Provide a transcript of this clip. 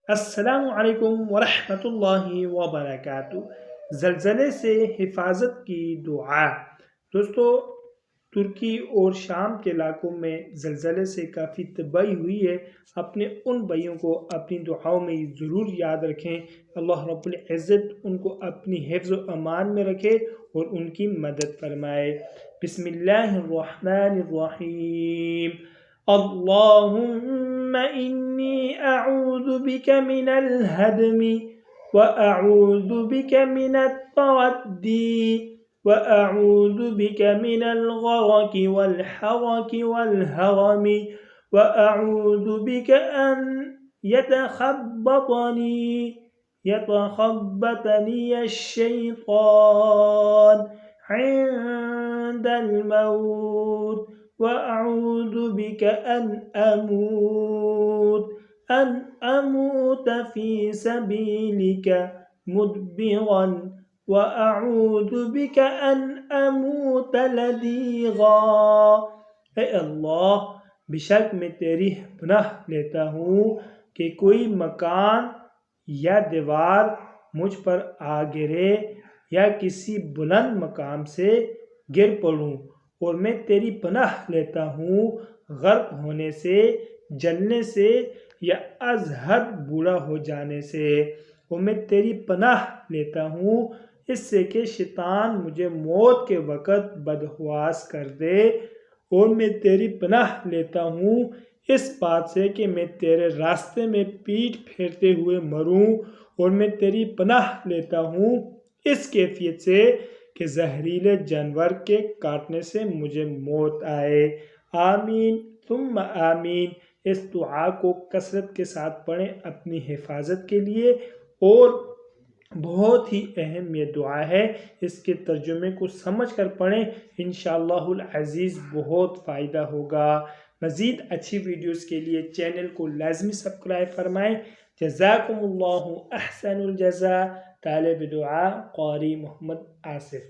अस्सलामु अलैकुम वरहमतुल्लाहि वबरकातुहू। ज़लज़ले से हिफाजत की दुआ। दोस्तों, तुर्की और शाम के इलाकों में ज़लज़ले से काफ़ी तबाही हुई है। अपने उन भाइयों को अपनी दुआओं में ज़रूर याद रखें। अल्लाह रब्बुल इज़्ज़त उनको अपनी हिफ्ज़ व अमान में रखे और उनकी मदद फरमाए। बिस्मिल्लाहिर्रहमानिर्रहीम। अल्लाहुम्मा इन्नी अऊज़ु बिक मिनल हदमी व अऊज़ु बिक मिनत तवद्दी व अऊज़ु बिक मिनल गरक़ि वल हरक़ि वल हरमि व अऊज़ु बिक अन यतख़ब्बतनी अश-शैतान इंदल मौत व अऊज़ु बिक अन अमूत फ़ी सबीलिक मुदबिरन व अऊज़ु बिक अन अमूत लदीग़ा। ए अल्लाह, बेशक मैं तेरी पनाह लेता हूँ कि कोई मकान या दीवार मुझ पर आ गिरे या किसी बुलंद मकाम से गिर पड़ूं, और मैं तेरी पनाह लेता हूँ गर्क होने से, जलने से या अज़ हद बूढ़ा हो जाने से। और मैं तेरी पनाह लेता हूँ इससे कि शैतान मुझे मौत के वक़्त बदहवास कर दे। और मैं तेरी पनाह लेता हूँ इस बात से कि मैं तेरे रास्ते में पीठ फेरते हुए मरूं। और मैं तेरी पनाह लेता हूँ इस कैफियत से कि जहरीले जानवर के काटने से मुझे मौत आए। आमीन सुम्मा आमीन। इस दुआ को कसरत के साथ पढ़ें अपनी हिफाजत के लिए, और बहुत ही अहम ये दुआ है। इसके तर्जुमे को समझ कर पढ़ें, इंशाअल्लाहुल अज़ीज़ बहुत फ़ायदा होगा। मज़ीद अच्छी वीडियोस के लिए चैनल को लाज़मी सब्सक्राइब फरमाएँ। जज़ाकुमुल्लाहु अहसनुल जज़ा। तालिब दुआ क़ारी मोहम्मद आसिफ।